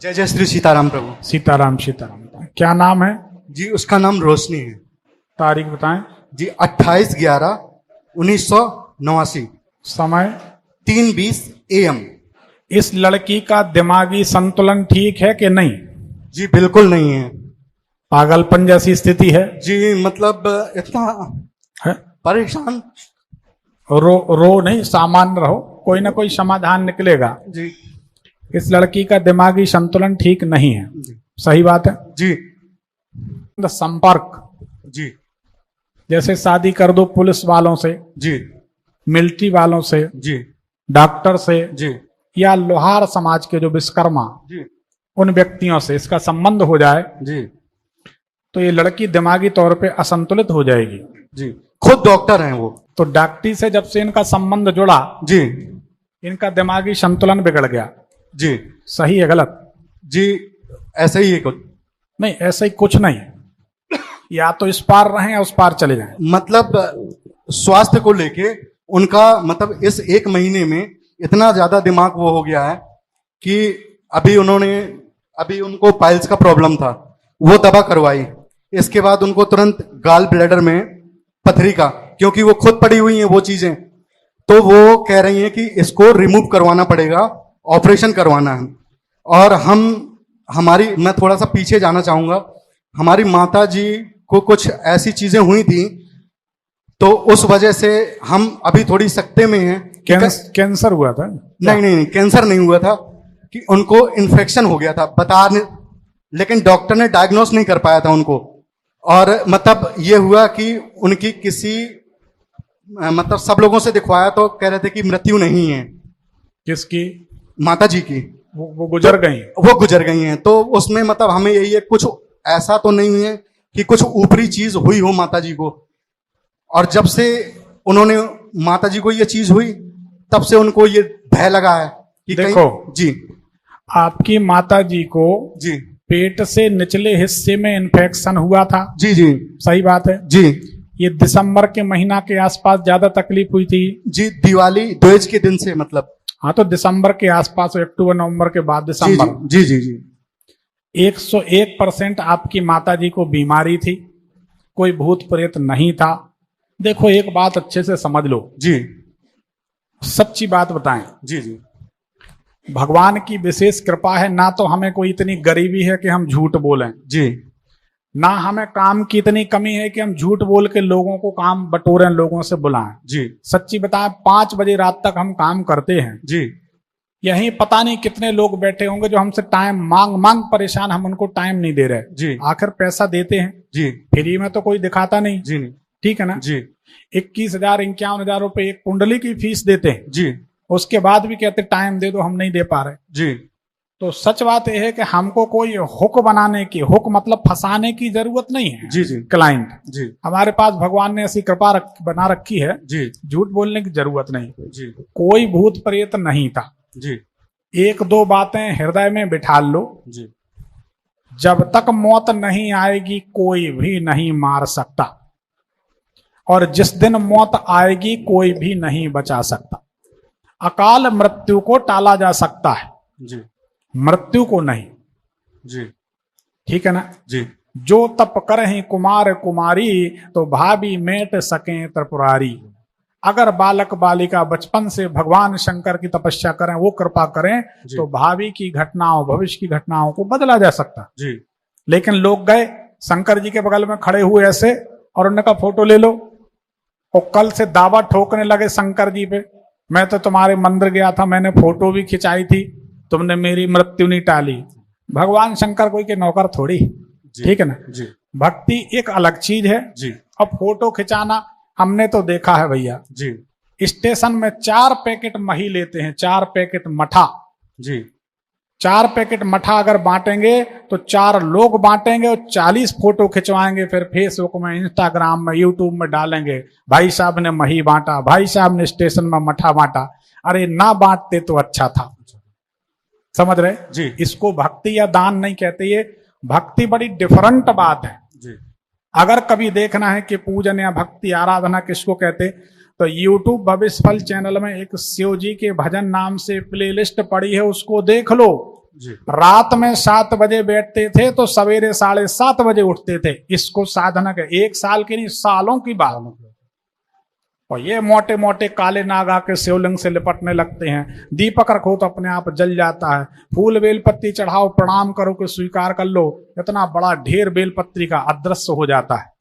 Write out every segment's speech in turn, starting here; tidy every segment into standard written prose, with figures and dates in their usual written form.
जय जय श्री सीताराम प्रभु। सीताराम सीताराम। क्या नाम है? जी उसका नाम रोशनी है। तारीख बताएं। जी 28/11/1989। समय 3:20 AM। इस लड़की का दिमागी संतुलन ठीक है कि नहीं? जी बिल्कुल नहीं है। पागलपन जैसी स्थिति है? जी मतलब इतना है? परेशान। रो नहीं, सामान्य रहो, कोई ना कोई समाधान निकलेगा। जी इस लड़की का दिमागी संतुलन ठीक नहीं है। जी सही बात है। जी संपर्क, जी जैसे शादी कर दो पुलिस वालों से, जी मिलिट्री वालों से, जी डॉक्टर से, जी या लोहार समाज के जो विश्वकर्मा, जी उन व्यक्तियों से इसका संबंध हो जाए जी तो ये लड़की दिमागी तौर पे असंतुलित हो जाएगी। जी खुद डॉक्टर हैं वो। तो डॉक्टरी से जब से इनका संबंध जुड़ा, जी इनका दिमागी संतुलन बिगड़ गया। जी सही है गलत? जी ऐसा ही है कुछ। नहीं, ऐसा ही कुछ नहीं, या तो इस पार रहें या उस पार चले जाएं। मतलब स्वास्थ्य को लेके उनका मतलब इस 1 महीने में इतना ज्यादा दिमाग वो हो गया है कि अभी उनको पाइल्स का प्रॉब्लम था, वो दवा करवाई। इसके बाद उनको तुरंत गाल ब्लैडर में पथरी का, क्योंकि वो खुद पड़ी हुई हैं वो चीजें, तो वो कह रही हैं कि इसको रिमूव करवाना पड़ेगा, ऑपरेशन करवाना है। और मैं थोड़ा सा पीछे जाना चाहूंगा। हमारी माता जी को कुछ ऐसी चीजें हुई थी, तो उस वजह से हम अभी थोड़ी सकते में हैं। कैंसर हुआ था? नहीं, कैंसर नहीं हुआ था, कि उनको इन्फेक्शन हो गया था लेकिन डॉक्टर ने डायग्नोस नहीं कर पाया था उनको। और मतलब ये हुआ कि उनकी मतलब सब लोगों से दिखवाया तो कह रहे थे कि मृत्यु नहीं है। किसकी? माता जी की। वो गुजर गई? वो गुजर गई हैं। तो उसमें मतलब हमें यही है, कुछ ऐसा तो नहीं है कि कुछ ऊपरी चीज हुई हो माता जी को। और जब से माता जी को ये चीज हुई, तब से उनको ये भय लगा है कि देखो जी आपकी माता जी को जी पेट से निचले हिस्से में इन्फेक्शन हुआ था। जी जी सही बात है जी। ये दिसंबर के महीना के आसपास ज्यादा तकलीफ हुई थी जी? दिवाली द्विज के दिन से मतलब। हाँ, तो दिसंबर के आसपास, अक्टूबर नवंबर के बाद दिसंबर। जी जी जी 101% आपकी माता जी को बीमारी थी, कोई भूत प्रेत नहीं था। देखो एक बात अच्छे से समझ लो जी, सच्ची बात बताएं। जी जी भगवान की विशेष कृपा है, ना तो हमें कोई इतनी गरीबी है कि हम झूठ बोलें जी, ना हमें काम की इतनी कमी है कि हम झूठ बोल के लोगों को काम बटोरें, लोगों से बुलाएं जी। सच्ची बताएं, 5 बजे रात तक हम काम करते हैं जी। यहीं पता नहीं कितने लोग बैठे होंगे जो हमसे टाइम मांग परेशान, हम उनको टाइम नहीं दे रहे जी। आखिर पैसा देते हैं जी, फ्री में तो कोई दिखाता नहीं जी। ठीक है ना जी। 21,000-51,000 रुपए एक कुंडली की फीस देते हैं जी। उसके बाद भी कहते टाइम दे दो, हम नहीं दे पा रहे जी। तो सच बात यह है कि हमको कोई हुक बनाने की, हुक मतलब फंसाने की जरूरत नहीं है जी जी क्लाइंट जी। हमारे पास भगवान ने ऐसी कृपा बना रखी है जी, झूठ बोलने की जरूरत नहीं जी। कोई भूत प्रेत नहीं था जी। 1-2 बातें हृदय में बिठा लो जी। जब तक मौत नहीं आएगी कोई भी नहीं मार सकता, और जिस दिन मौत आएगी कोई भी नहीं बचा सकता। अकाल मृत्यु को टाला जा सकता है जी, मृत्यु को नहीं। जी। ठीक है ना जी। जो तप करहि कुमार कुमारी तो भाभी मेट सके त्रिपुरारी। अगर बालक बालिका बचपन से भगवान शंकर की तपस्या करें, वो कृपा करें तो भावी की घटनाओं, भविष्य की घटनाओं को बदला जा सकता जी। लेकिन लोग गए शंकर जी के बगल में खड़े हुए ऐसे और उन्होंने कहा फोटो ले लो, और कल से दावा ठोकने लगे शंकर जी पे, मैं तो तुम्हारे मंदिर गया था, मैंने फोटो भी खिंचाई थी, तुमने मेरी मृत्यु नहीं टाली। भगवान शंकर कोई के नौकर थोड़ी, ठीक है ना जी। भक्ति एक अलग चीज है जी। अब फोटो खिंचाना हमने तो देखा है भैया जी, स्टेशन में 4 पैकेट मही लेते हैं, 4 पैकेट मठा जी। 4 पैकेट मठा अगर बांटेंगे तो 4 लोग बांटेंगे और 40 फोटो खिंचवाएंगे, फिर फेसबुक में, इंस्टाग्राम में, यूट्यूब में डालेंगे, भाई साहब ने मही बांटा, भाई साहब ने स्टेशन में मठा बांटा। अरे ना बांटते तो अच्छा था, समझ रहे जी। इसको भक्ति या दान नहीं कहते, ये भक्ति बड़ी डिफरेंट बात है जी। अगर कभी देखना है कि पूजन या भक्ति आराधना किसको कहते, तो YouTube भविष्य फल चैनल में एक शिव जी के भजन नाम से प्लेलिस्ट पड़ी है, उसको देख लो। जी रात में 7 बजे बैठते थे तो सवेरे 7:30 बजे उठते थे। इसको साधना के 1 साल की नहीं, सालों की बात। और ये मोटे मोटे काले नाग आके शिवलिंग से लिपटने लगते हैं। दीपक रखो तो अपने आप जल जाता है, फूल बेलपत्ती चढ़ाओ, प्रणाम करो कि स्वीकार कर लो, इतना बड़ा ढेर बेलपत्री का अदृश्य हो जाता है।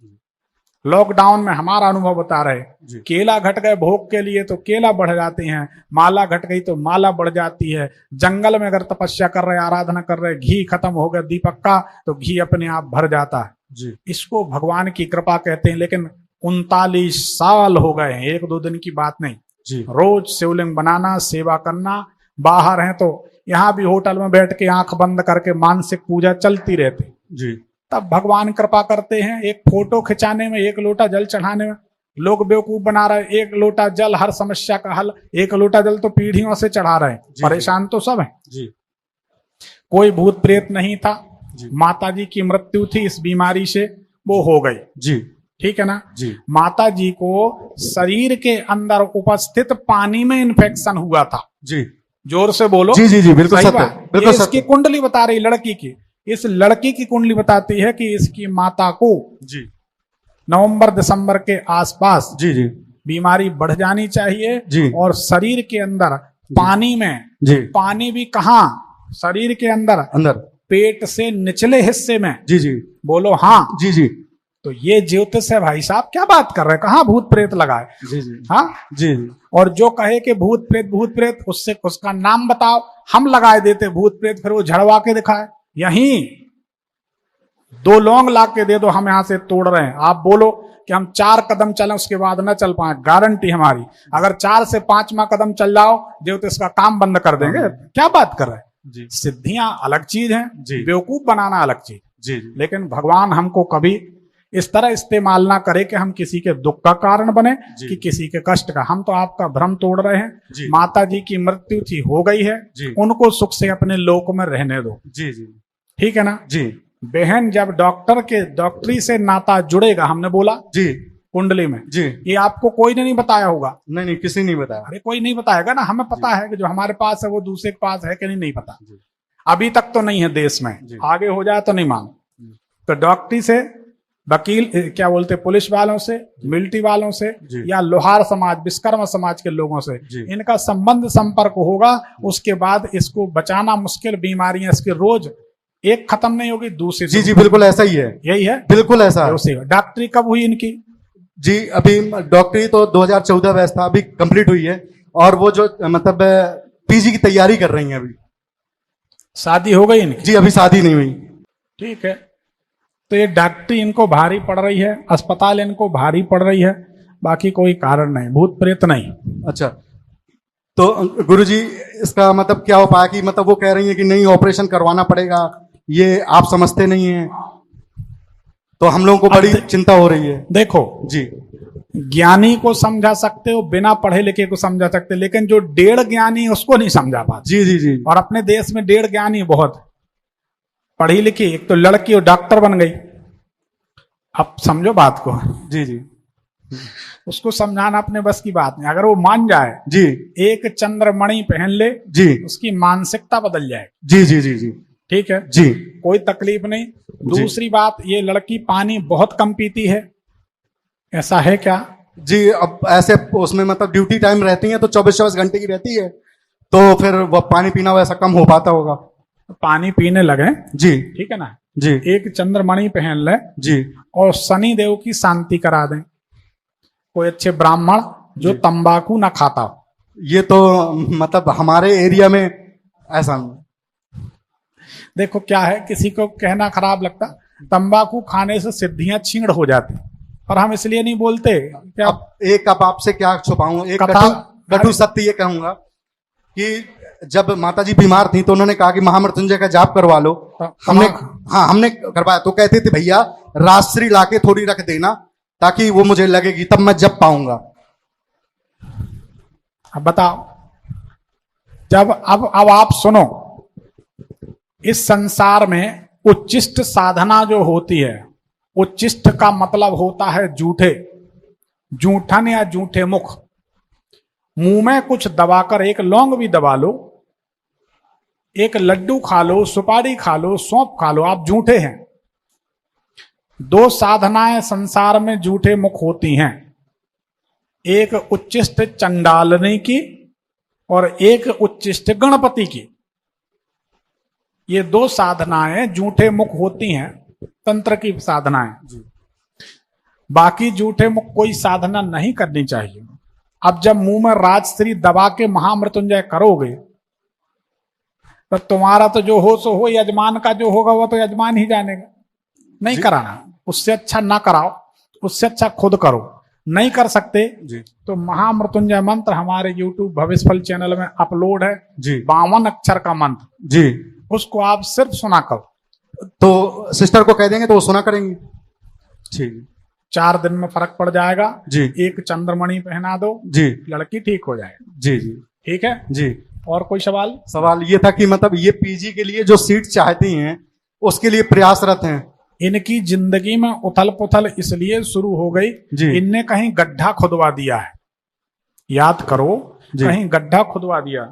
लॉकडाउन में हमारा अनुभव बता रहे, केला घट गए भोग के लिए तो केला बढ़ जाते हैं, माला घट गई तो माला बढ़ जाती है। जंगल में अगर तपस्या कर रहे, आराधना कर रहे, घी खत्म हो गया दीपक का तो घी अपने आप भर जाता है जी। इसको भगवान की कृपा कहते हैं। लेकिन 39 साल हो गए हैं, 1-2 दिन की बात नहीं जी। रोज शिवलिंग बनाना, सेवा करना। बाहर हैं तो यहाँ भी होटल में बैठ के आंख बंद करके मानसिक पूजा चलती रहती जी तब भगवान कृपा करते हैं। एक फोटो खिंचाने में, 1 लोटा जल चढ़ाने में लोग बेवकूफ बना रहे। 1 लोटा जल हर समस्या का हल, 1 लोटा जल तो पीढ़ियों से चढ़ा रहे हैं। परेशान तो सब है जी। कोई भूत प्रेत नहीं था। जी। माता जी की मृत्यु थी इस बीमारी से, वो हो गई। जी ठीक है ना जी। माता जी को शरीर के अंदर उपस्थित पानी में इन्फेक्शन हुआ था। जी जोर से बोलो। जी जी जी बिल्कुल सही सत्य, बात। बिल्कुल ये इसकी सत्य। कुंडली बता रही लड़की की। इस लड़की की कुंडली बताती है कि इसकी माता को जी नवंबर-दिसंबर के आसपास जी जी बीमारी बढ़ जानी चाहिए जी। और शरीर के अंदर पानी में, जी पानी भी कहाँ, शरीर के अंदर अंदर, पेट से निचले हिस्से में। जी जी बोलो हाँ। जी जी तो ये ज्योतिष है भाई साहब, क्या बात कर रहे हैं, कहाँ भूत प्रेत लगाए। जी जी हाँ जी जी। और जो कहे कि भूत प्रेत, उससे उसका नाम बताओ, हम लगाए देते भूत प्रेत, फिर वो झड़वा के दिखाए। यहीं 2 लौंग ला के दे दो, हम यहां से तोड़ रहे हैं। आप बोलो कि हम 4 कदम चलें, उसके बाद न चल पाए, गारंटी हमारी। अगर 4 से 5वां कदम चल जाओ ज्योतिष का काम बंद कर देंगे। क्या बात कर रहे हैं जी। सिद्धियां अलग चीज हैं, जी। बेवकूफ बनाना अलग चीज। जी जी लेकिन भगवान हमको कभी इस तरह इस्तेमाल ना करे कि हम किसी के दुख का कारण बने, कि किसी के कष्ट का। हम तो आपका भ्रम तोड़ रहे हैं। माता जी की मृत्यु थी, हो गई है, उनको सुख से अपने लोक में रहने दो। जी जी ठीक है ना जी। बहन, जब डॉक्टरी से नाता जुड़ेगा, हमने बोला जी कुंडली में जी। ये आपको कोई ने नहीं बताया होगा। नहीं किसी नहीं बताया। अरे कोई नहीं बताएगा ना, हमें पता है कि जो हमारे पास है वो दूसरे के पास है कि नहीं पता। अभी तक तो नहीं है देश में, आगे हो जाए तो नहीं मानो। तो डॉक्टरी से, वकील क्या बोलते, पुलिस वालों से, मिलिट्री वालों से, या लोहार समाज, विश्वकर्मा समाज के लोगों से इनका संबंध संपर्क होगा। उसके बाद इसको बचाना मुश्किल। बीमारियां इसकी रोज एक खत्म नहीं होगी, दूसरी। जी जी बिल्कुल ऐसा ही है, यही है, बिल्कुल ऐसा है। डॉक्टरी कब हुई इनकी? जी अभी डॉक्टरी तो 2014 बैच था, अभी कंप्लीट हुई है। और वो जो मतलब पीजी की तैयारी कर रही हैं अभी। शादी हो गई इनकी? जी अभी शादी नहीं हुई। ठीक है, तो ये डॉक्टरी इनको भारी पड़ रही है, अस्पताल इनको भारी पड़ रही है, बाकी कोई कारण नहीं, भूत प्रेत नहीं। अच्छा, तो गुरुजी इसका मतलब क्या उपाय, कि मतलब वो कह रही है कि नहीं ऑपरेशन करवाना पड़ेगा, ये आप समझते नहीं है, तो हम लोगों को बड़ी चिंता हो रही है। देखो जी, ज्ञानी को समझा सकते हो, बिना पढ़े लिखे को समझा सकते, लेकिन जो 1.5 ज्ञानी उसको नहीं समझा पाते। जी जी जी। और अपने देश में 1.5 ज्ञानी बहुत पढ़ी लिखी, एक तो लड़की और डॉक्टर बन गई। अब समझो बात को। जी जी। उसको समझाना अपने बस की बात नहीं। अगर वो मान जाए, जी, एक चंद्रमणि पहन ले, जी, उसकी मानसिकता बदल जाए। जी जी जी जी। ठीक है जी, कोई तकलीफ नहीं। दूसरी बात, ये लड़की पानी बहुत कम पीती है, ऐसा है क्या? जी, अब ऐसे उसमें मतलब ड्यूटी टाइम रहती है तो 24 घंटे की रहती है, तो फिर वह पानी पीना वैसा कम हो पाता होगा। पानी पीने लगे। जी, ठीक है ना जी। एक चंद्रमणि पहन ले जी, और शनि देव की शांति करा दें। कोई अच्छे ब्राह्मण जो तंबाकू ना खाता हो। ये तो मतलब हमारे एरिया में ऐसा नहीं। देखो क्या है, किसी को कहना खराब लगता, तंबाकू खाने से सिद्धियां छीण हो जाती, पर हम इसलिए नहीं बोलते। क्या अब आपसे क्या छुपाऊं, एक कटु सत्य ये कहूंगा कि जब माता जी बीमार थी तो उन्होंने कहा कि महामृत्युंजय का जाप करवा लो। हमने करवाया, तो कहते थे भैया राजश्री लाके थोड़ी रख देना ताकि वो मुझे लगेगी, तब मैं जब पाऊंगा। अब बताओ, जब अब आप सुनो, इस संसार में उच्चिष्ट साधना जो होती है, उच्चिष्ट का मतलब होता है जूठे, जूठन या जूठे मुख। मुंह में कुछ दबाकर, एक लौंग भी दबा लो, एक लड्डू खा लो, सुपारी खा लो, सौंफ खा लो, आप झूठे हैं। दो साधनाएं संसार में झूठे मुख होती हैं, एक उच्चिष्ट चंडालनी की और एक उच्चिष्ट गणपति की। ये दो साधनाएं झूठे मुख होती हैं, तंत्र की साधनाएं। बाकी झूठे मुख कोई साधना नहीं करनी चाहिए। अब जब मुंह में राजश्री दबा के महामृत्युंजय करोगे तो तुम्हारा तो जो हो सो हो, यजमान का जो होगा वो तो यजमान ही जानेगा। नहीं कराना, उससे अच्छा ना कराओ, उससे अच्छा खुद करो। नहीं कर सकते जी तो महामृत्युंजय मंत्र हमारे YouTube भविष्यफल चैनल में अपलोड है जी 52 अक्षर का मंत्र, जी। उसको आप सिर्फ सुना करो। तो सिस्टर को कह देंगे तो वो सुना करेंगे। ठीक 4 दिन में फर्क पड़ जाएगा। जी एक चंद्रमणि पहना दो, जी लड़की ठीक हो जाएगी। जी जी ठीक है जी। और कोई सवाल? सवाल ये था कि मतलब ये पीजी के लिए जो सीट चाहती हैं उसके लिए प्रयासरत हैं। इनकी जिंदगी में उथल पुथल इसलिए शुरू हो गई, जी। इनने कहीं गड्ढा खुदवा दिया है। याद करो, जी। कहीं गड्ढा खुदवा दिया,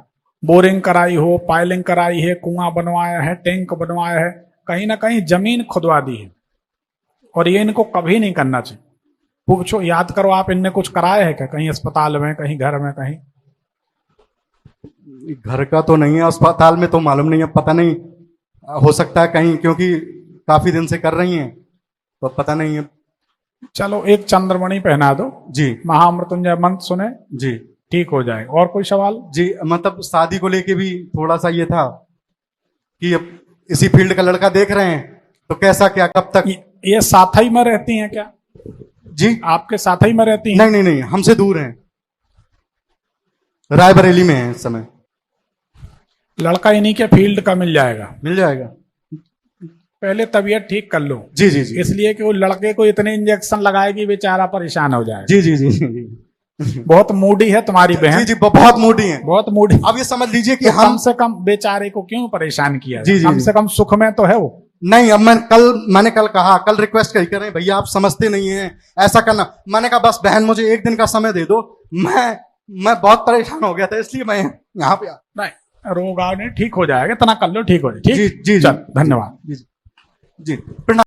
बोरिंग कराई हो, पाइलिंग कराई है, कुआं बनवाया है, टैंक बनवाया है, कहीं ना कहीं जमीन खुदवा दी है। और ये इनको कभी नहीं करना चाहिए। पूछो, याद करो, आप इनने कुछ कराया है क्या? कहीं अस्पताल में, कहीं घर में, कहीं? घर का तो नहीं है, अस्पताल में तो मालूम नहीं है, पता नहीं, हो सकता है कहीं, क्योंकि काफी दिन से कर रही हैं तो पता नहीं है। चलो एक चंद्रमणि पहना दो, जी महामृत्युंजय मंत्र सुने, जी ठीक हो जाएगा। और कोई सवाल? जी। मतलब शादी को लेके भी थोड़ा सा ये था कि अब इसी फील्ड का लड़का देख रहे हैं तो कैसा क्या कब तक। ये साथ ही में रहती हैं क्या? जी आपके साथ ही में रहती हैं? नहीं नहीं नहीं, हमसे दूर हैं, रायबरेली में है इस समय। लड़का इन्हीं के फील्ड का मिल जाएगा। मिल जाएगा। पहले तबीयत ठीक कर लो। जी जी जी इसलिए कि वो लड़के को इतने इंजेक्शन लगाएगी, बेचारा परेशान हो जाएगा। जी जी जी जी बहुत मूडी है तुम्हारी बहन। जी जी, बहुत मूडी है। बहुत मूडी। अब ये समझ लीजिए कि तो हम कम से कम बेचारे को क्यों परेशान किया? जी, जी, कम जी। से कम सुख में तो है वो। नहीं, अब मैंने कल कहा, कल रिक्वेस्ट कही करें, भैया आप समझते नहीं हैं, ऐसा करना। मैंने कहा बस बहन मुझे एक दिन का समय दे दो, मैं बहुत परेशान हो गया था, इसलिए मैं यहाँ पे नहीं, रोग नहीं, ठीक हो जाएगा, इतना कर लो, ठीक हो जाएगा। जी ठीक, जी चल, धन्यवाद। जी जी। प्रणाम।